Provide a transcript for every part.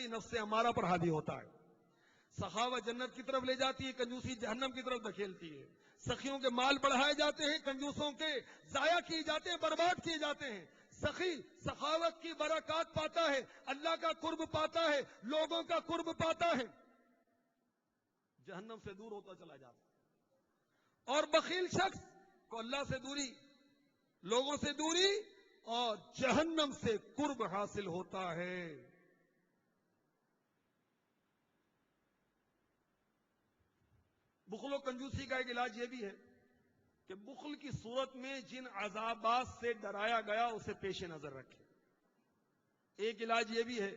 جاتی نفس ہمارا پر حاوی ہوتا ہے. سخاوت جنت کی طرف لے جاتی ہے، کنجوسی جہنم کی طرف دھکیلتی ہے. سخیوں کے مال بڑھائے جاتے ہیں، کنجوسوں کے ضائع کیے جاتے ہیں، برباد کیے جاتے ہیں. سخی سخاوت کی برکات پاتا ہے، اللہ کا قرب پاتا ہے، لوگوں کا قرب پاتا ہے، جہنم سے دور ہوتا چلا جاتا ہے. اور بخیل شخص کو اللہ سے دوری، لوگوں سے دوری اور جہنم سے قرب حاصل ہوتا ہے. بخل و کنجوسی کا ایک علاج یہ بھی ہے کہ بخل کی صورت میں جن عذابات سے ڈرایا گیا اسے پیش نظر رکھے. ایک علاج یہ بھی ہے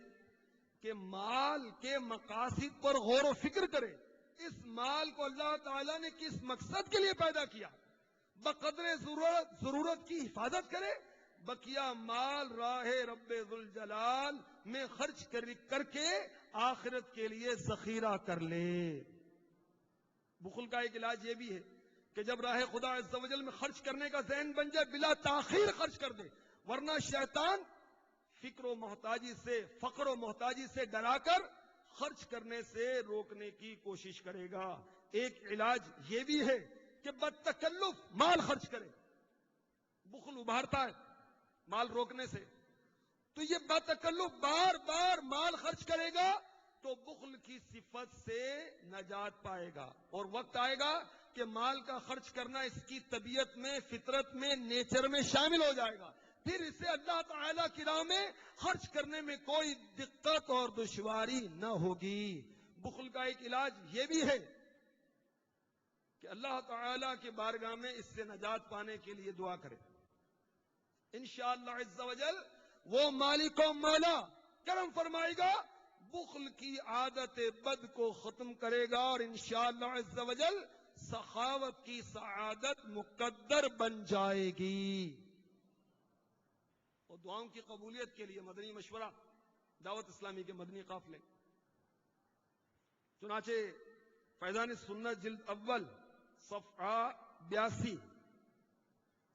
کہ مال کے مقاصد پر غور و فکر کرے. اس مال کو اللہ تعالیٰ نے کس مقصد کے لیے پیدا کیا، بقدر ضرورت کی حفاظت کرے، بقیہ مال راہ رب ذوالجلال میں خرچ کر کے آخرت کے لیے ذخیرہ کر لے. بخل کا ایک علاج یہ بھی ہے کہ جب راہ خدا عز و جل میں خرچ کرنے کا ذہن بن جائے بلا تاخیر خرچ کر دے، ورنہ شیطان فقر و محتاجی سے ڈرا کر خرچ کرنے سے روکنے کی کوشش کرے گا. ایک علاج یہ بھی ہے کہ بدتکلف مال خرچ کرے. بخل ابھارتا ہے مال روکنے سے، تو یہ بدتکلف بار بار مال خرچ کرے گا تو بخل کی صفت سے نجات پائے گا. اور وقت آئے گا کہ مال کا خرچ کرنا اس کی طبیعت میں، فطرت میں، نیچر میں شامل ہو جائے گا. پھر اسے اللہ تعالیٰ کی راہ میں خرچ کرنے میں کوئی دقت اور دشواری نہ ہوگی. بخل کا ایک علاج یہ بھی ہے کہ اللہ تعالیٰ کی بارگاہ میں اس سے نجات پانے کے لیے دعا کرے. انشاءاللہ عز و جل وہ مالک و مولا کرم فرمائے گا، بخل کی عادت بد کو ختم کرے گا، اور انشاءاللہ عز و جل سخاوت کی سعادت مقدر بن جائے گی. اور دعاؤں کی قبولیت کے لیے مدنی مشورہ دعوت اسلامی کے مدنی قافلے. چنانچہ فیضان سنت جلد اول صفحہ 82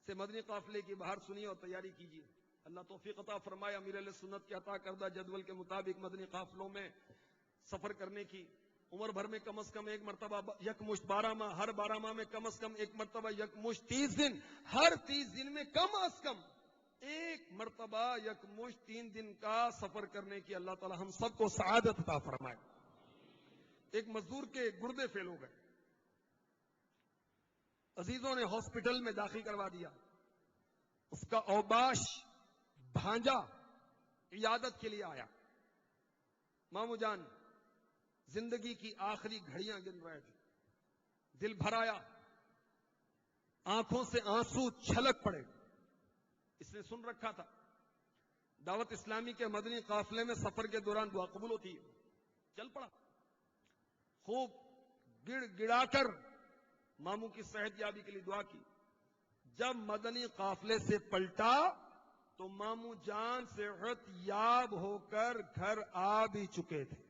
سے مدنی قافلے کی بہار سنیے اور تیاری کیجیے. اللہ توفیق عطا فرمائے امیر اہل سنت کے عطا کردہ جدول کے مطابق مدنی قافلوں میں سفر کرنے کی. عمر بھر میں کم از کم ایک مرتبہ یکمشت 12 ماہ، ہر 12 ماہ میں کم از کم ایک مرتبہ یکمشت 30 دن، ہر 30 دن میں کم از کم ایک مرتبہ یکمشت 3 دن کا سفر کرنے کی اللہ تعالی ہم سب کو سعادت عطا فرمائے. ایک مزدور کے گردے فیل ہو گئے، عزیزوں نے ہاسپٹل میں داخل کروا دیا. اس کا اوباش بھانجا عیادت کے لیے آیا. مامو جان زندگی کی آخری گھڑیاں گن رہے تھے، دل بھر آیا، آنکھوں سے آنسو چھلک پڑے. اس نے سن رکھا تھا دعوت اسلامی کے مدنی قافلے میں سفر کے دوران دعا قبول ہوتی ہے. چل پڑا، خوب گڑ گڑا کر ماموں کی صحت یابی کے لیے دعا کی. جب مدنی قافلے سے پلٹا تو ماموں جان صحت یاب ہو کر گھر آ بھی چکے تھے.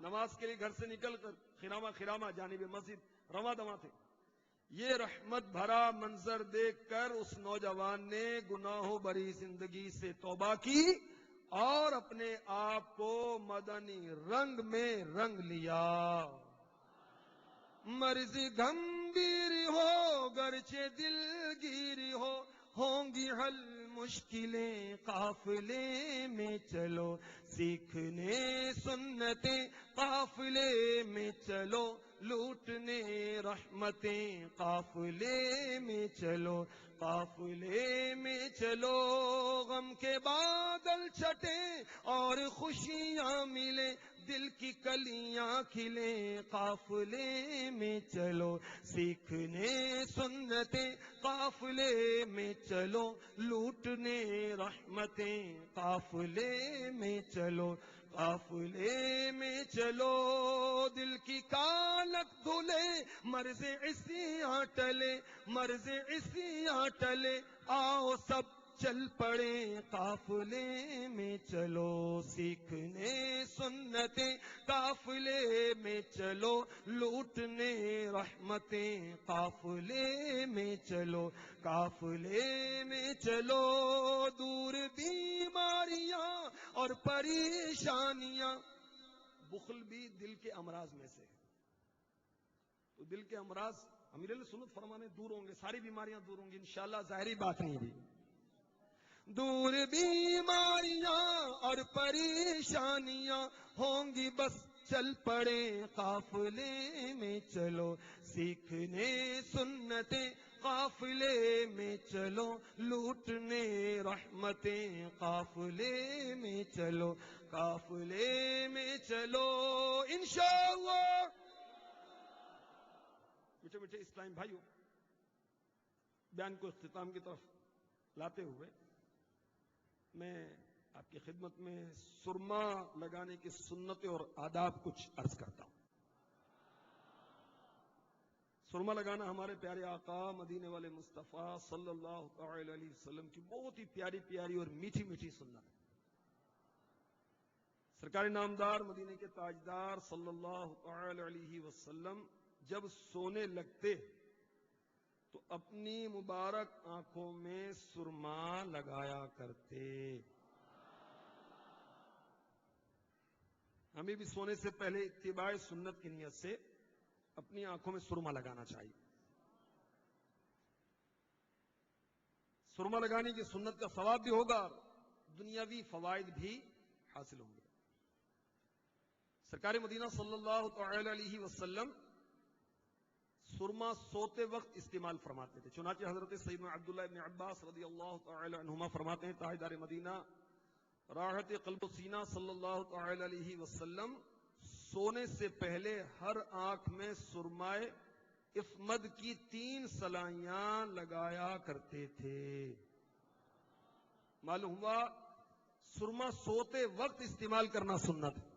نماز کے لیے گھر سے نکل کر خرامہ جانب مسجد رواں دواں تھے. یہ رحمت بھرا منظر دیکھ کر اس نوجوان نے گناہوں بری زندگی سے توبہ کی اور اپنے آپ کو مدنی رنگ میں رنگ لیا. مرضی گمبھیر ہو گرچہ دلگیری ہوں گی حل مشکلیں قافلے میں چلو، سیکھنے سنتیں قافلے میں چلو، لوٹنے رحمتیں قافلے میں چلو، قافلے میں چلو. غم کے بادل چھٹیں اور خوشیاں ملیں، دل کی کلیاں کھلیں قافلے میں چلو، سیکھنے سنتیں قافلے میں چلو، لوٹنے رحمتیں قافلے میں چلو، قافلے میں چلو. دل کی کالک دھلے مرض عصیاں ٹلے، مرض عصیاں ٹلے، آؤ سب چل پڑے قافلے میں چلو سیکھنے سنتیں قافلے میں چلو لوٹنے رحمتیں قافلے میں چلو قافلے میں چلو دور بیماریاں اور پریشانیاں. بخل بھی دل کے امراض میں سے ہے. تو دل کے امراض امیر علیہ سنت فرمانے دور ہوں گے, ساری بیماریاں دور ہوں گی انشاءاللہ, ظاہری بات نہیں بھی. دور بیماریاں اور پریشانیاں ہوں گی بس چل پڑے قافلے میں چلو سیکھنے سنتیں قافلے میں چلو لوٹنے رحمتیں قافلے میں چلو قافلے میں چلو انشاءاللہ. میٹھے میٹھے اسلام بھائیوں, بیان کو اختتام کی طرف لاتے ہوئے میں آپ کی خدمت میں سرما لگانے کی سنتیں اور آداب کچھ عرض کرتا ہوں. سرما لگانا ہمارے پیارے آقا مدینے والے مصطفیٰ صلی اللہ تعالی علیہ وسلم کی بہت ہی پیاری پیاری اور میٹھی میٹھی سنت ہے. سرکار نامدار مدینے کے تاجدار صلی اللہ تعالی علیہ وسلم جب سونے لگتے تو اپنی مبارک آنکھوں میں سرما لگایا کرتے. ہمیں بھی سونے سے پہلے اتباع سنت کی نیت سے اپنی آنکھوں میں سرما لگانا چاہیے. سرما لگانے کی سنت کا ثواب بھی ہوگا, دنیاوی فوائد بھی حاصل ہوں گے. سرکار مدینہ صلی اللہ تعالی علیہ وسلم سرما سوتے وقت استعمال فرماتے تھے. چنانچہ حضرت سیدنا عبداللہ ابن عباس رضی اللہ تعالی عنہما فرماتے ہیں, تاجدار مدینہ راحت قلب و سینہ صلی اللہ تعالی علیہ وسلم سونے سے پہلے ہر آنکھ میں سرمائے افمد کی 3 سلائیاں لگایا کرتے تھے. معلوم ہوا سرما سوتے وقت استعمال کرنا سنت ہے.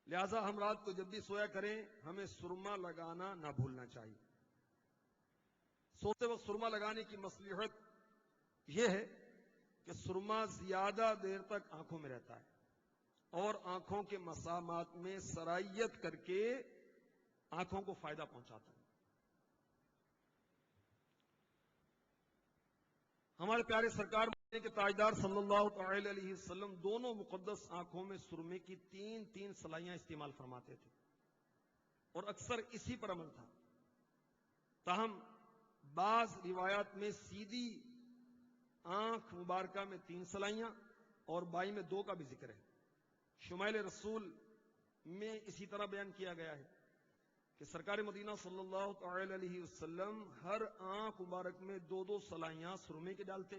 لہذا ہم رات کو جب بھی سویا کریں ہمیں سرما لگانا نہ بھولنا چاہیے. سوتے وقت سرما لگانے کی مصلحت یہ ہے کہ سرما زیادہ دیر تک آنکھوں میں رہتا ہے اور آنکھوں کے مسامات میں سرائیت کر کے آنکھوں کو فائدہ پہنچاتا ہے. ہمارے پیارے سرکار کے تاجدار صلی اللہ تعالی علیہ وسلم دونوں مقدس آنکھوں میں سرمے کی 3 سلائیاں استعمال فرماتے تھے اور اکثر اسی پر عمل تھا. تاہم بعض روایات میں سیدھی آنکھ مبارکہ میں 3 سلائیاں اور بائی میں 2 کا بھی ذکر ہے. شمائل رسول میں اسی طرح بیان کیا گیا ہے کہ سرکار مدینہ صلی اللہ تعالی علیہ وسلم ہر آنکھ مبارک میں 2 سلائیاں سرمے کے ڈالتے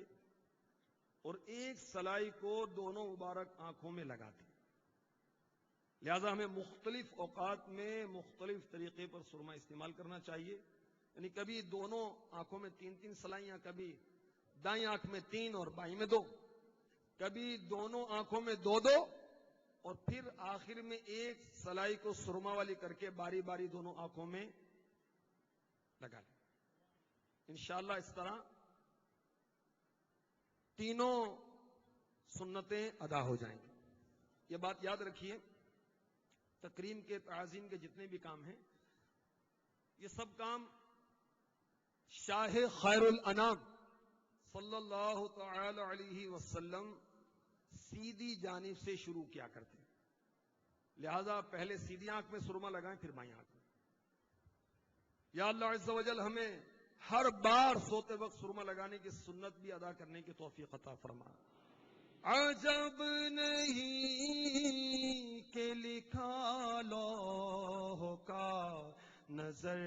اور 1 سلائی کو دونوں مبارک آنکھوں میں لگاتے. لہذا ہمیں مختلف اوقات میں مختلف طریقے پر سرما استعمال کرنا چاہیے. یعنی کبھی دونوں آنکھوں میں 3 سلائیاں, کبھی دائیں آنکھ میں 3 اور بائیں میں 2, کبھی دونوں آنکھوں میں 2 اور پھر آخر میں 1 سلائی کو سرما والی کر کے باری باری دونوں آنکھوں میں لگا لیں. انشاءاللہ اس طرح تینوں سنتیں ادا ہو جائیں گی. یہ بات یاد رکھیے, تکریم کے تعظیم کے جتنے بھی کام ہیں یہ سب کام شاہ خیر الانام صلی اللہ تعالی علیہ وسلم سیدھی جانب سے شروع کیا کرتے ہیں. لہذا پہلے سیدھی آنکھ میں سرما لگائیں پھر بائیں آنکھ میں. یا اللہ عز و جل ہمیں ہر بار سوتے وقت سرما لگانے کی سنت بھی ادا کرنے کی توفیق عطا فرما. عجب نہیں کہ لکھا لوح کا نظر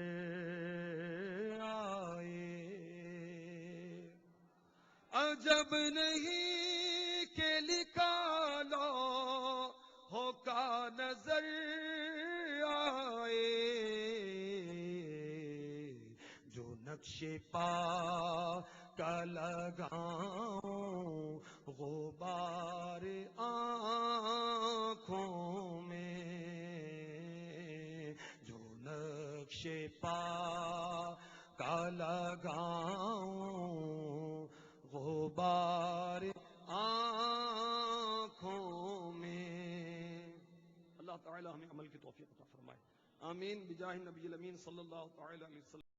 آئے, عجب نہیں کہ لکھا لوح کا نظر آئے, جو نقش پا کا لگاؤں غبار آنکھوں میں, جو نقش پا کا لگاؤں غبار آنکھوں میں. اللہ تعالی ہمیں عمل کی توفیق عطا فرمائے. آمین بجاہ النبی الامین صلی اللہ تعالی علیہ وسلم.